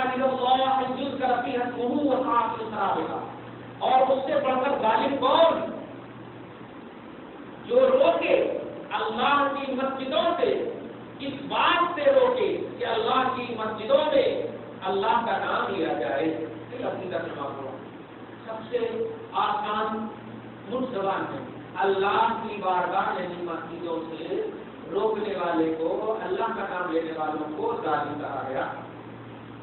مساجد اللہ یذکر فیہا اسمہ وسعۃ خرابها، اور اس سے بڑھ کر ظالم کون؟ جو روکے اللہ کی مسجدوں سے، اس بات سے روکے کہ اللہ کی مسجدوں میں اللہ کا نام لیا جائے۔ سب سے آسان زبان ہے اللہ کی بارگاہ یعنی مسجدوں سے روکنے والے کو، اللہ کا نام لینے والوں کو ظالم کہا گیا۔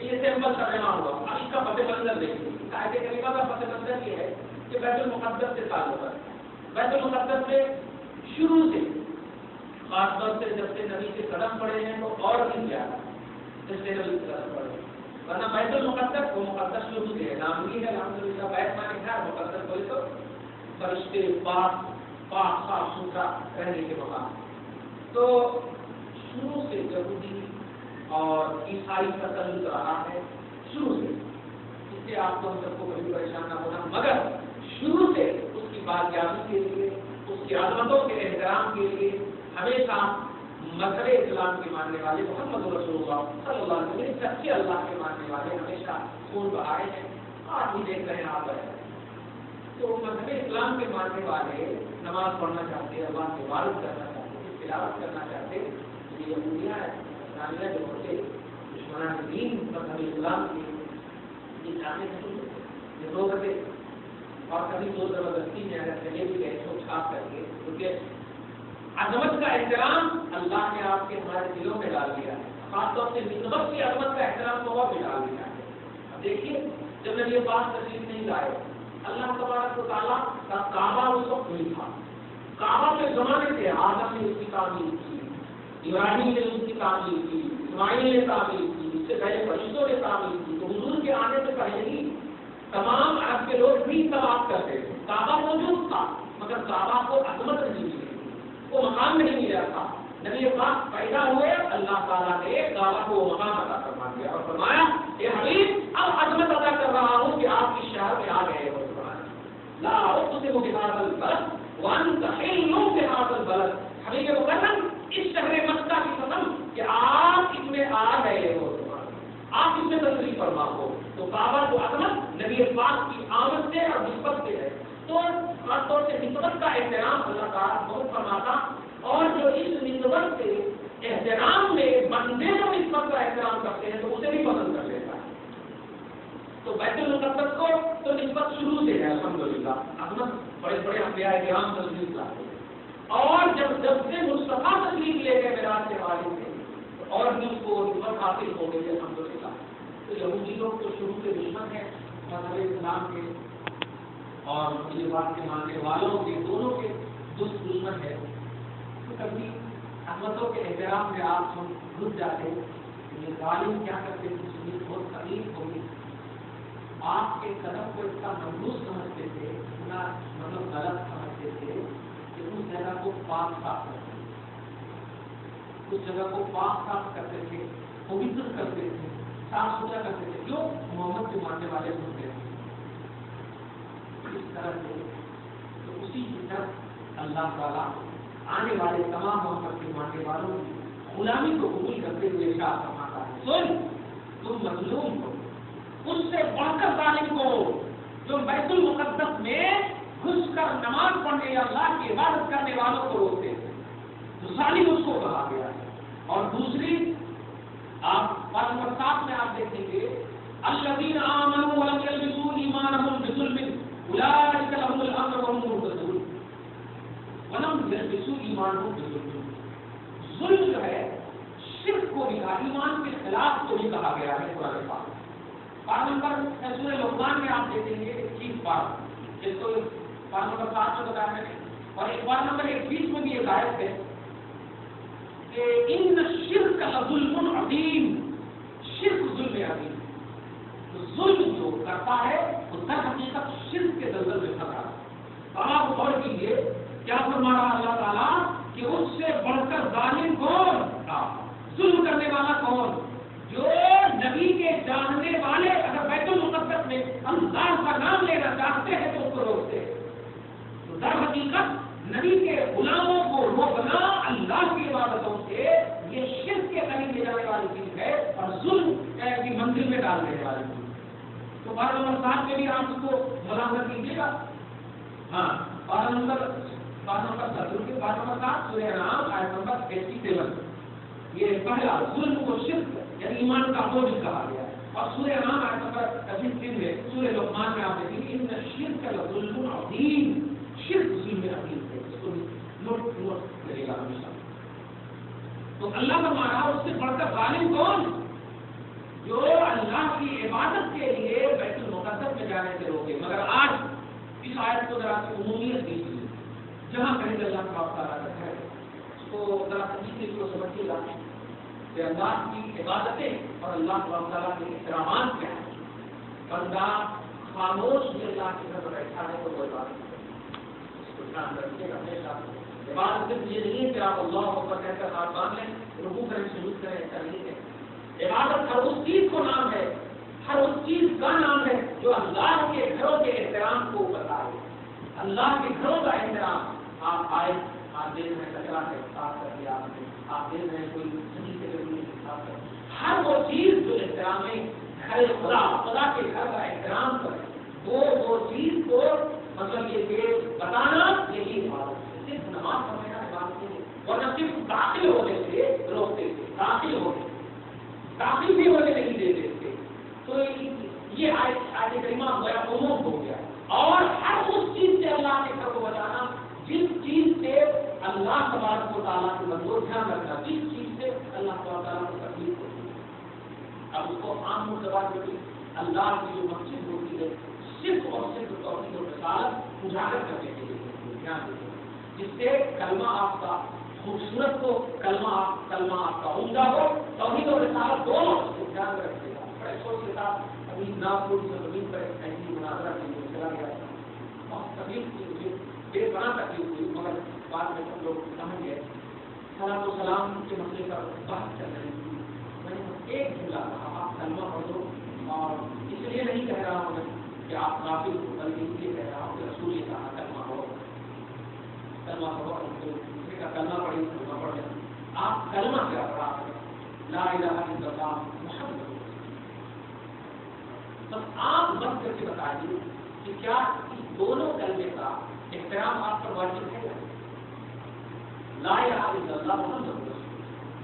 یہ سمپل ترجمہ ہوا۔ اب اس کا پس منظر دیکھیے، آیت کریمہ کا پس منظر یہ ہے کہ بیت المقدس سے تعلق ہے۔ بیت المقدس سے شروع سے، خاص طور سے جب سے نبی کے قدم پڑے ہیں تو اور بھی زیادہ جب سے نبی کے قدم پڑے ہیں، ورنہ بیت المقدس وہ مقدس شروع سے ہے، نام بھی ہے الحمدللہ، بیت مانے ہے مقدس بولے تو فرشتے پاک پاک صاف ستھرا رہنے کے مقام۔ تو شروع سے یہودی اور عیسائی کا تعلق رہا ہے، شروع سے، اس سے آپ کو ہم سب کو کبھی پریشان نہ ہونا، مگر شروع سے اس کی بازیابی کے لیے، اس کی عظمتوں کے احترام کے لیے ہمیشہ مذہب اسلام کے ماننے والے محمد رسول اللہ صلی اللہ علیہ وسلم سچے اللہ کے ماننے والے ہمیشہ خون بہائے ہیں، آج بھی دیکھ رہے ہیں آپ۔ تو مذہب اسلام کے ماننے والے نماز پڑھنا چاہتے، اللہ کی عبادت کرنا چاہتے، تلاوت کرنا چاہتے، یہ یہودیاں اسلامیہ جو ہوتے دشمنان دین مذہب اسلام کی یہ جانے نہیں، یہ روکتے اور کبھی زور زبردستی میں اگر چلے بھی گئے تو چھاپ کر کے، کیونکہ عظمت کا احترام اللہ نے آپ کے ہمارے دلوں میں ڈال دیا ہے، خاص طور سے نسبت کی عظمت کا احترام تو اور بھی ڈال دیا ہے۔ اب دیکھیے جب نبی پاک تشریف نہیں لائے، اللہ تبارک و تعالیٰ کا کعبہ اس وقت نہیں تھا، کعبہ کے زمانے سے آدم نے اس کی تعمیر کی، ابراہیم نے اس کی تعمیر کی، اسماعیل نے تعمیر کی، اس سے پہلے فرشتوں نے تعمیر کی، تو حضور کے آنے سے پہلے ہی تمام عرب کے لوگ بھی طواف کرتے تھے، کعبہ موجود تھا مگر کعبہ کو عظمت نہیں ملی، وہ مقام نہیں ملا تھا۔ نبی پاک پیدا ہوئے، اللہ تعالیٰ نے کعبہ کو مقام عطا فرما دیا اور فرمایا کہ حبیب اب عظمت ادا کر رہا ہوں کہ آپ کی شہر میں آ گئے ہو، لا اقسم بهذا البلد وانت حل بهذا البلد، حبیب مکرم اس شہر مکہ کی قسم کہ آپ اس میں آ گئے ہو، آپ اس میں تشریف فرما ہو۔ تو کعبہ کو عظمت نبی پاک کی آمد سے اور نسبت سے ہے، تو خاص طور سے نسبت کا احترام اللہ تعالیٰ بہت فرماتا، اور جو اس نسبت سے احترام میں بندے جو نسبت کا احترام کرتے ہیں تو اسے بھی پسند کر لیتا ہے۔ تو بیت المقدس کو تو نسبت شروع سے ہے الحمدللہ، عظمت بڑے بڑے انبیاء کرام تشریف لاتے ہیں، اور جب سے مصطفیٰ تشریف لے گئے معراج کے حوالے سے تو اور بھی اس کو نسبت حاصل ہو گئی الحمدللہ۔ تو یہودی لوگ تو شروع سے دشمن ہیں مذہب اسلام کے اور یہ بات کے ماننے والوں کے، دونوں کے دشمن ہے۔ تو کبھی عظمتوں کے احترام میں آپ ہم گھس جاتے ہیں، یہ ظالم کیا کرتے ہیں، سنی بہت تکلیف ہوگی، آپ کے قدم کو اتنا محبوس سمجھتے تھے، اتنا مطلب غلط سمجھتے تھے کہ اس جگہ کو پاک صاف کرتے تھے، اس جگہ کو پاک صاف کرتے تھے، پوتر کرتے تھے، صاف ستھرا کرتے تھے، جو محمد کے ماننے والے ہوتے ہیں اس طرح سے۔ تو اسی کی طرف اللہ تعالیٰ آنے والے تمام محمد کے ماننے والوں کی غلامی کو قبول کرتے ہوئے ارشاد فرماتا ہے، سن تم مظلوم ہو، اس سے بڑھ کر ظالم کو جو بیت المقدس میں گھس کر نماز پڑھنے یا اللہ کی عبادت کرنے والوں کو روکتے ہیں، تو ظالم اس کو کہا گیا ہے۔ اور دوسری آپ پارہ نمبر 7 میں آپ دیکھیں گے، الذین آمنوا ولم یلبسوا ایمانهم بظلم اولئک لهم الامن وهم مهتدون، ولم یلبسوا ایمانهم بظلم، ظلم جو ہے شرک کو بھی کہا، ایمان کے خلاف کو بھی کہا گیا ہے قرآن پاک۔ پارہ نمبر سورہ لقمان میں آپ دیکھیں گے 21 پارہ، جس کو پارہ نمبر 7 میں بتایا میں نے، اور ایک پارہ نمبر 21 میں بھی یہ آیت ہے کہ ان الشرک لظلم عظیم، شرک ظلم عظیم، تو ظلم جو کرتا ہے وہ در حقیقت شرک کے دلدل میں پھنسا ہے۔ آپ غور کیجیے کیا فرما رہا اللہ تعالیٰ کہ اس سے بڑھ کر ظالم کون تھا، ظلم کرنے والا کون، جو نبی کے جاننے والے اگر بیت المقدس میں اللہ کا نام لینا چاہتے ہیں تو اس کو روکتے ہیں۔ تو در حقیقت نبی کے غلاموں کو روکنا اللہ کی عبادتوں سے یہ شرک کے قریب لے جانے والی چیز ہے، اور ظلم کی منزل میں میں ڈال دینے والی چیز. تو پارہ نمبر 7 میں بھی آپ اس کو ملاحظہ کیجیے گا. ہاں پارہ نمبر 7 سورہ انعام آیت نمبر 87. یہ پہلا ظلم کو شرک یعنی ایمان کا بوجھ کہا گیا ہے. اور سورہ انعام آیت نمبر 83 میں سورہ لقمان میں آپ دیکھیں ان الشرک لظلم عظیم. شرک ظلم عظیم ہے. اس کو نوٹ کرے گا ہمیشہ. تو اللہ کا مانا اس سے بڑھ کر ظالم کون؟ جو اللہ کی عبادت کے لیے بیت المقدس میں جانے سے روکے. مگر آج اس آیت کو ذرا سی عمومیت دیجیے. جہاں کہیں اللہ کا تعالیٰ ہے اس کو ذرا سمجھیے, اس کو سمجھیے گا کہ اللہ کی عبادتیں اور اللہ تعالیٰ کے احترامات کیا ہیں. بندہ خاموش بھی اللہ کی طرف بیٹھا ہے تو کوئی بات نہیں. اس کو دھیان رکھیے گا ہمیشہ. عبادت صرف یہ نہیں ہے کہ آپ اللہ اکبر کہہ کر ہاتھ باندھ لیں, رکوع کریں, سجود کریں, ایسا نہیں ہے. عبادت ہر اس چیز کو نام ہے, ہر اس چیز کا نام ہے جو اللہ کے گھروں کے احترام کو بتائے. اللہ کے گھروں کا احترام. آپ آئے, آپ دل میں کچرا ہے صاف کر دیا آپ نے, آپ دل میں کوئی صحیح سے ضروری صاف کر. ہر وہ چیز جو احترام ہے گھر خدا, خدا کے گھر کا احترام کرے, وہ چیز کو مطلب یہ کہ بتانا یہی عبادت ہے. صرف نماز پڑھنا عبادت نہیں, ورنہ صرف داخل ہونے سے روکتے تھے, داخل بھی ہونے نہیں دیتے تھے. تو یہ آیت کریمہ میرا عموم ہو گیا. اور ہر اس چیز سے اللہ کے گھر کو بچانا جس چیز سے اللہ تبارک و تعالیٰ کے بندوں دھیان رکھنا, جس چیز سے اللہ تعالیٰ کو تکلیف ہوتی ہے. اب اس کو عام زبان میں اللہ کی جو مسجد ہوتی ہے صرف اور صرف توحید و رسالت اجاگر کرنے کے لیے دھیان دیتے ہیں, جس سے کلمہ آپ کا خوبصورت ہو, کلمہ آپ کا عمدہ ہو. توحید و رسالت دونوں کو دھیان میں رکھے گا. بڑے سوچ کے ساتھ ابھی ناگپور کی زمین پر ایسی مناظرہ کے لیے چلا گیا تھا. بہت تکلیف کی مجھے, بے پناہ تکلیف ہوئی, مگر بعد میں سب لوگ سمجھ گئے. صلاۃ و سلام کے مسئلے پر بات چل رہی تھی. میں نے ایک جملہ کہا, آپ کلمہ پڑھو, اور اس لیے نہیں کہہ رہا ہوں کہ آپ غافل ہو, بلکہ اس لیے کہہ رہا ہوں کہ رسول یہ کہا کلمہ پڑھو, کلمہ پڑھو. کلمہ پڑھی, کلمہ پڑھ لیں. آپ کلمہ کیا پڑھا ہے؟ لا الہ الا اللہ محمد. بس آپ بس کر کے بتائیے کہ کیا اس دونوں کلمے کا احترام آپ پر واجب ہے؟ لا الہ الا اللہ محمد,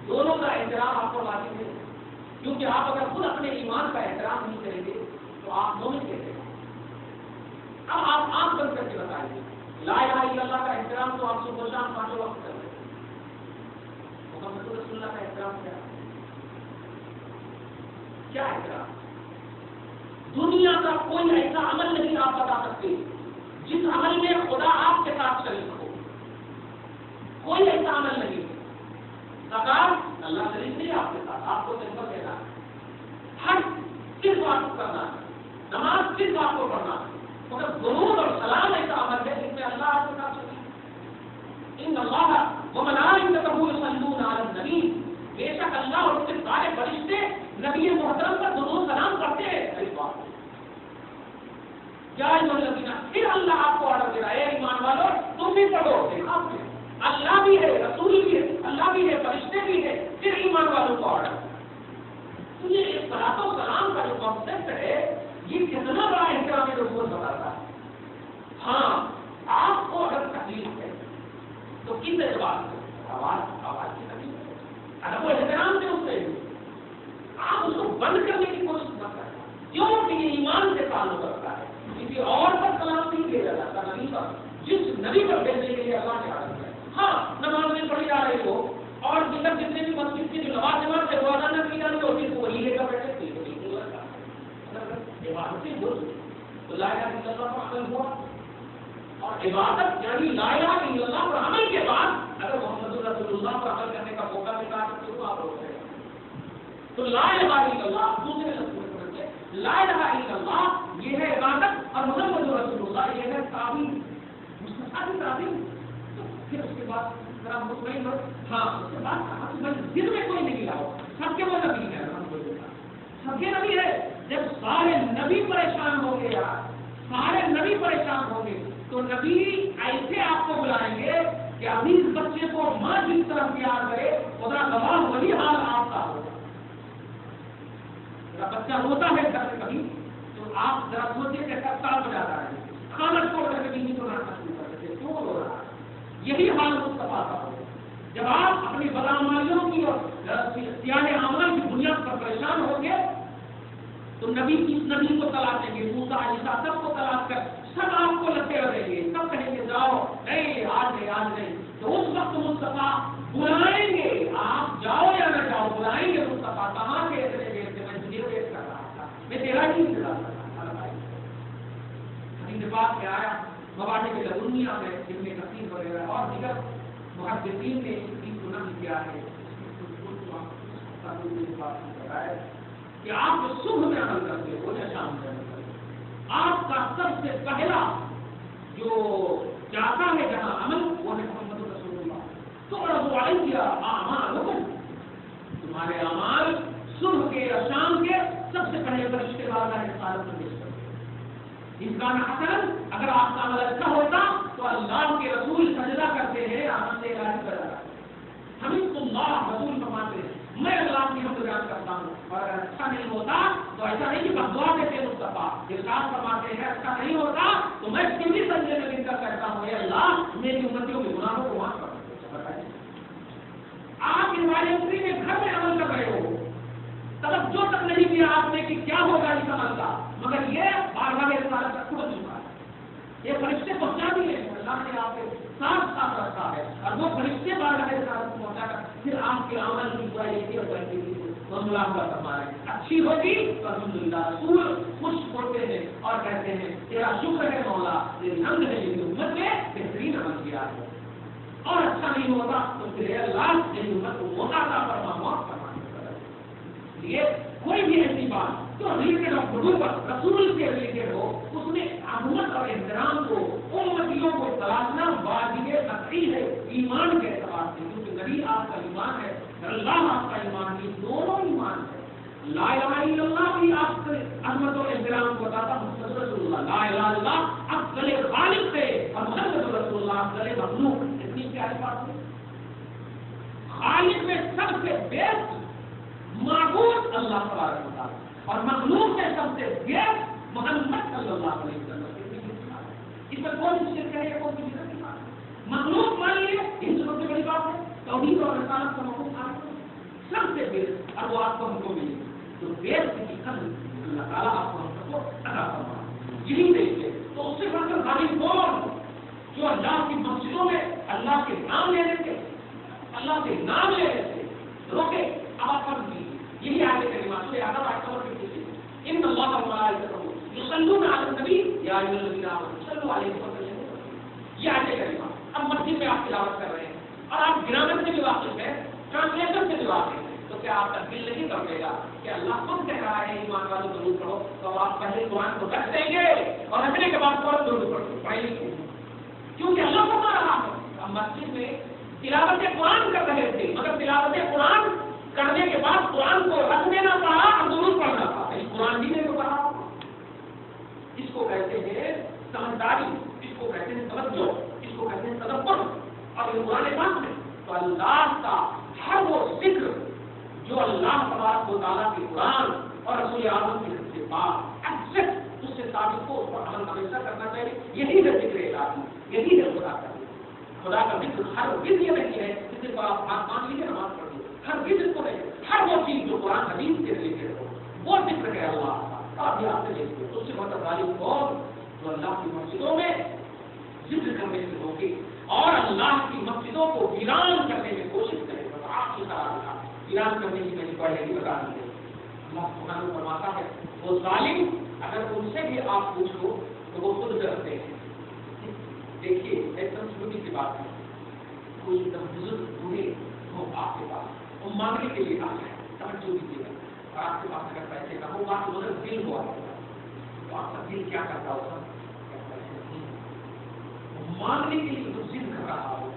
دونوں کا احترام آپ پر واجب ہے. کیونکہ آپ اگر خود اپنے ایمان کا احترام نہیں کریں گے تو آپ مومن کہتے ہیں. اب آپ آنکھ بند کر کے بتائیے, لا الہ الا اللہ کا احترام تو آپ صبح و شام 5 وقت کر رہے ہیں. محمد رسول اللہ کا احترام کیا احترام؟ دنیا کا کوئی ایسا عمل نہیں آپ بتا سکتے جس عمل میں خدا آپ کے ساتھ شریک ہو. کوئی ایسا عمل نہیں. زکات اللہ شریک نہیں آپ کے ساتھ, آپ کو صرف دینا. حج صرف آپ کو کرنا ہے, نماز صرف آپ کو پڑھنا ہے. مگر درود اور سلام ایسا عمل ہے جس میں اللہ آپ کے ساتھ شریک ہے. ان اللہ وملائکتہ یصلون علی النبی, بے شک اللہ اور اس کے سارے فرشتے نبی محترم پر درود سلام کرتے ہیں. کیا پھر اللہ آپ کو آرڈر دے رہا ہے, ایمان والو تم بھی پڑھو. اللہ بھی ہے, رسول بھی ہے, اللہ بھی ہے, فرشتے بھی ہے, پھر ایمان والوں کو آرڈر. تو یہ صلاۃ و سلام کا جو کانسیپٹ ہے یہ کتنا بڑا احترام رسول بتاتا ہے. ہاں آپ کو اگر تکلیف ہے تو کس اعتبار سے آواز کی تکلیف ہے, اگر وہ احترام سے اس سے آپ اس کو بند کرنے کی کوشش نہ کریں. کیوں کہ یہ ایمان سے تعلق رکھتا ہے. کسی اور پر سلام نہیں دیا جاتا, نبی پر, جس نبی پر بھیجنے کے لیے اللہ نے آرڈر کیا. ہاں نماز میں پڑھی جا رہی ہو اور جتنے بھی مسجد کی جو نماز جماعت ہے وہ ادا نہ کی جانی ہوتی ہے تو وہی لے کر بیٹھے تھے تو لا الہ الا اللہ پر عمل ہوا. اور عبادت یعنی لا الہ الا اللہ پر عمل کے بعد اگر محمد رسول اللہ پر عمل کرنے کا موقع ملا تو آپ روک رہے ہیں. تو لا الہ الا اللہ دوسرے لفظ میں پڑھتے لا الہ الا اللہ یہ ہے عبادت اور محمد رسول اللہ یہ ہے تعظیم, مستقل تعظیم. پھر اس کے بعد ذرا مطمئن ہو. ہاں اس کے بعد دل میں کوئی نہیں لاؤ, سب کے وہ نبی ہے, سب کے نبی ہے. جب سارے نبی پریشان ہوں گے یار, سارے نبی پریشان ہوں گے تو نبی ایسے آپ کو بلائیں گے کہ ابھی اس بچے کو ماں جس طرح پیار کرے خدا گواہ وہی حال آپ کا ہوگا. ذرا بچہ روتا ہے گھر میں کبھی تو آپ ذرا سوچیے کہ کب تڑپ جاتا ہے، کھانا چھوڑ کر کے بیوی کو رونا شروع کر دیتے، کیوں رو رہا ہے؟ یہی حال مصطفیٰ کا ہو جب آپ اپنی بدعمالیوں کی اور سیاہ اعمال کی بنیاد پر پریشان ہوں گے تو نبی کو تلاش دیں گے، موسیٰ عیسیٰ سب کو تلاش کر سب آپ کو لگتے رہیں گے، سب کہیں گے جاؤ نہیں آج نہیں، تو اس وقت مصطفیٰ بلائیں گے، آپ جاؤ یا نہ جاؤ بلائیں گے مصطفیٰ کہاں کے اتنے دیر سے میں تجھے ویٹ کر رہا تھا، میں تیرا ہی انتظار کر رہا تھا۔ حدیث پاک میں آیا مواقع کے دنیا میں ابن کثیر وغیرہ اور دیگر محدثین نے اس چیز کو نقل کیا ہے کہ آپ جو صبح میں عمل کرتے ہو یا شام میں عمل کرتے ہو، آپ کا سب سے پہلا جو جاتا ہے جہاں عمل وہ ہے محمد رسول اللہ، تو علیہ اعمالکم، تمہارے اعمال صبح کے یا شام کے سب سے پہلے فرشتے والا رسالت میں پیش کرتے ہیں۔ اس کا حسن اگر آپ کا عمل اچھا ہوتا تو اللہ کے رسول سجدہ کرتے ہیں، آنند الہی پیدا کرتے ہیں، حمید اللہ رسول فرماتے ہیں میں اللہ کی حمد بیان کرتا ہوں، اور اگر اچھا نہیں ہوتا تو ایسا نہیں کہ بس دعا دیتے مصطفیٰ ارشاد فرماتے ہیں اچھا نہیں ہوتا تو میں سیدھی سجدے میں گر کر کہتا ہوں اے اللہ میری امتیوں کے گناہوں کو معاف کر دو۔ آپ انوائرمنٹری میں گھر میں عمل کر رہے ہو، توجہ تک نہیں کیا آپ نے کہ کیا ہوگا اس عمل کا، مگر یہ بارگاہ رسالت تک پہنچ چکا ہے، یہ فرشتے پہنچا بھی ہے، اللہ نے آپ کے ساتھ ساتھ رکھا ہے، اور وہ فرشتے بارگاہ رسالت کو پہنچا کر پھر آپ کے عمل کی برائی اور غلطی کی اچھی ہوگی تو الحمدللہ رسول خوش ہوتے ہیں اور کہتے ہیں تیرا شکر ہے مولا، تیری حمد ہے میری امت نے بہترین عمل کیا ہے، اور اچھا نہیں ہوتا تو پھر اللہ میری امت کو موقع عطا فرما معاف فرما۔ یہ کوئی بھی ایسی بات جو ریلیٹڈ آف نبوت رسول سے ریلیٹڈ ہو اس میں عظمت اور احترام کو امتیوں کو تلاشنا واجب قطعی ہے ایمان کے اعتبار سے، کیونکہ نبی آپ کا ایمان ہے، اللہ آپ کا ایمان، یہ دونوں ایمان ہے۔ لا الہ الا اللہ بھی آپ کے عظمت اور احترام کو بتاتا، محمد رسول اللہ لا الہ الا اللہ افضل خالق ہے اور محمد رسول اللہ افضل مخلوق، اتنی پیاری بات ہے۔ خالق میں سب سے بیسٹ معبود اللہ تبارک و تعالی اور مخلوق میں سب سے بیسٹ محمد صلی اللہ علیہ وسلم، اس میں کون سی شرک ہے یا کون سی بدعت کی بات ہے؟ مخلوق مان لیے یہ سب سے بڑی بات ہے، توحید اور رسالت کا مفہوم سب سے بیسٹ، اور وہ آپ کو ہم کو ملی تو بیسٹ کی قدر اللہ تعالیٰ آپ کو ہم سب کو عطا فرمائے، یہی دیکھیے تو اس سے بڑھ کر غالب کون جو اللہ کی مسجدوں میں اللہ کے نام لینے سے اللہ کے نام لینے سے روکے، اب آپ پر یہی آگے کریمہ سورہ آدم آیت نمبر 56 ان اللہ و ملائکتہ یصلون علی النبی یا ایھا الذین آمنوا صلوا علیہ وسلم، یہ آگے کریمہ اب مسجد میں آپ تلاوت کر رہے ہیں اور آپ گرامر سے بھی واقف ہیں، ٹرانسلیشن سے بھی واقف ہیں، تو کیا آپ کا دل نہیں کرے گا کہ اللہ خود کہہ رہا ہے ایمان والوں ضرور پڑھو، تو آپ پہلے قرآن کو رکھ دیں گے اور رکھنے کے بعد فوراً ضرور پڑھو، پڑھیں گے کیونکہ اللہ فرما رہا ہے۔ اب مسجد میں تلاوت قرآن کر رہے تھے مگر تلاوت قرآن کرنے کے بعد قرآن کو رکھ دینا پڑا اور ضرور پڑھنا پڑا، قرآن بھی نہیں پڑھا، اس کو کہتے ہیں سمجھداری، اس کو کہتے ہیں توجہ، اس کو کہتے ہیں تدبر، اور یہ قرآن پاک میں تو اللہ کا ہر وہ ذکر جو اللہ تبارک و تعالیٰ کے قرآن اور رسول اعظم کی حدیث سے پاک ایگزیکٹ اس سے ثابت ہو، اس پر عمل ہمیشہ کرنا چاہیے، یہی ہے ذکر الہی، یہی ہے خدا کا خدا کا ذکر ہر ذکر یہ نہیں ہے کہ صرف آپ ہاتھ مان لیجیے نماز پڑھ لیجیے، ہر ذکر کو نہیں، ہر وہ چیز جو قرآن حدیث کے ریلیٹڈ ہو وہ ذکر ہے اللہ کا، آپ یہاں سے دیکھیے اس سے مطلب غالب کون جو اللہ کی مسجدوں میں ذکر کرنے سے ہوگی اور اللہ کی مسجدوں کو ویران کرنے میں کوشش کرے گا، آپ کی طرح ویران کرنے کی نہیں پڑھے گی بتا دیجیے۔ اللہ سبحانہ فرماتا ہے وہ ظالم اگر ان سے بھی آپ پوچھو تو وہ خود ڈرتے ہیں۔ دیکھیے ایک دم چھوٹی سی بات ہے، کوئی ایک دم بزرگ بوڑھے ہو آپ کے پاس وہ مانگنے کے لیے آتا ہے، توجہ دیجیے گا، اور آپ کے پاس اگر پیسے کا ہوگا تو مگر دل ہوا تو آپ کا دل کیا کرتا ہوگا؟ مانگنے کے لیے تو ضد کر رہا ہو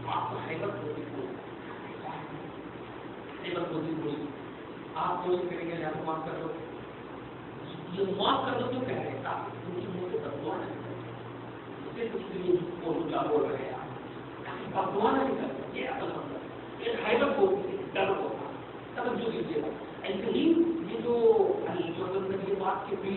آپ کو حیبت ہوتی ہوئی آپ کوشش کریں گے یا تو معاف کر دو، یہ معاف کر دو تو کہہ رہے تاکہ ان کے منہ سے بددعا نہیں کرے، اسے کچھ بھی بول رہے ہیں آپ بددعا نہیں کرتے، یہ اصل مطلب ایک حیبت ہوتی ہے، ڈر ہوتا، توجہ دیجیے گا۔ ایسے ہی یہ جو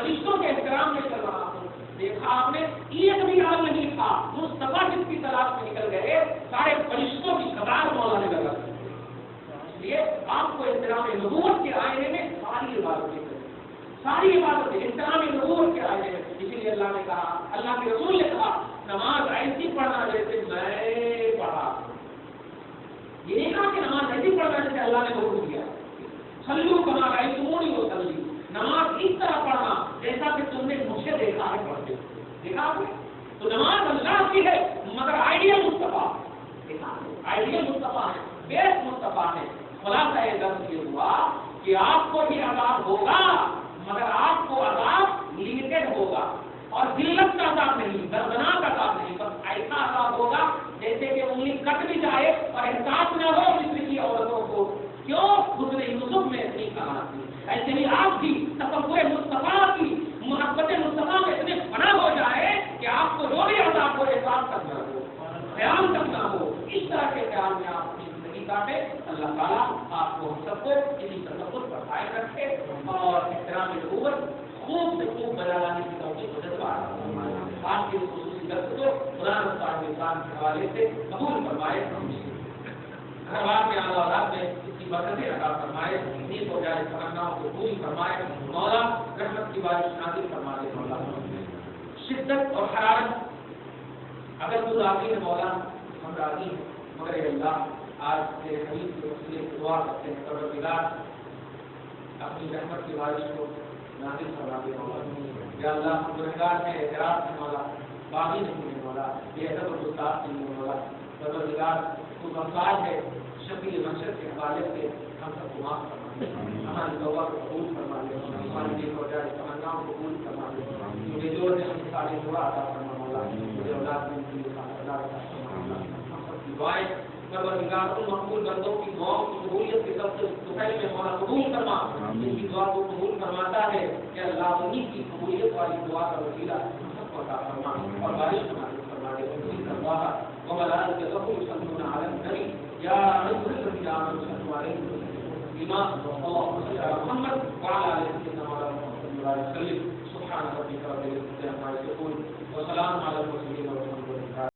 فرشتوں کے احترام میں کر رہا ہوں. دیکھا آپ نے ایک بھی حال نہیں تھا مصطفیٰ جس کی تلاش میں نکل گئے سارے فرشتوں کی قطار مولا نے لگا. اس لیے آپ کو احترام نبوت کے آئینے میں ساری عبادتیں کریں, ساری عبادتیں احترام نبوت کے آئینے میں. اسی لیے اللہ نے کہا, اللہ کے رسول نے کہا نماز ایسی پڑھنا جیسے میں پڑھا. یہ نہیں کہا کہ نماز ایسی پڑھنا جیسے اللہ نے حکم دیا. صلو کما رأیتمونی اصلی, نماز اس طرح پڑھنا جیسا کہ تم نے مجھے دیکھا ہے پڑھتے. دیکھا آپ نے تو نماز اللہ کی ہے مگر آئیڈیل مصطفیٰ, آئیڈیل مصطفیٰ ہے, بیسٹ مصطفیٰ ہے. خلاصہ یہ درس یہ ہوا کہ آپ کو بھی عذاب ہوگا مگر آپ کو عذاب لمیٹڈ ہوگا اور ذلت کا عذاب نہیں, دردناک عذاب نہیں, بس ایسا عذاب ہوگا جیسے کہ انگلی کٹ بھی جائے اور احساس نہ ہو مصر کی عورتوں کو کیوں حسن یوسف میں اتنی کہا تھی. ایسے ہی آپ بھی تصور مصطفیٰ کی محبت مصطفیٰ میں اتنے فنا ہو جائے کہ آپ کو جو بھی عذاب ہو احساس کرنا ہو, خیال کرنا ہو, اس طرح کے خیال میں آپ کی زندگی کاٹے. اللہ تعالیٰ آپ کو ہم سب کو اسی تصور پر قائم رکھے اور احترام نبوت خوب سے خوب بجا لانے کی توفیق دلوا. آپ کی خصوصی درس کو خدا صاحب انسان کے حوالے سے قبول فرمائے. گھر بار میں اولاد میں اس کی برکتیں عطا فرمائے, نیک ہو جائے تمناؤں کو پوری فرمائے. مولا رحمت کی بارش نازل فرما دے. مولا شدت اور حرارت اگر تو راضی ہے مولا ہم راضی ہیں, مگر اے اللہ آج تیرے حبیب کے وسیلے سے دعا کرتے ہیں پروردگار اپنی رحمت کی بارش کو نازل فرما دے. مولا یا اللہ ہم گنہگار ہیں, اعتراف ہیں مولا, باغی نہیں ہے مولا, بے ادب اور گستاخ نہیں ہے مولا. پروردگار تو غفار ہے, شفیع محشر کے حوالے سے ہم سب کو معاف فرما دے, ہماری توبہ کو قبول فرما دے, ہماری نیک ہو جائے تمناؤں کو قبول فرما دے. مجھے جو ہے ہم سارے دعا عطا فرما مولا, مجھے اولاد میں بھی عطا فرما. ہم سب کی دعائیں پروردگار ان مقبول بندوں کی دعاؤں کی قبولیت کے سب سے دوپہر میں مولا قبول فرما. ان کی دعا کو قبول فرماتا ہے کہ اللہ انہی کی قبولیت والی دعا کا وسیلہ ہم سب کو عطا فرما اور بارش فرما دے. اللہ وملائکتہ یصلون علی النبی یا ایھا الذین آمنوا صلوا علیہ وسلم محمد وعلی آلہ وصحبہ وسلم. سبحان ربک رب العزۃ عما یصفون وسلام علی المرسلین والحمد للہ.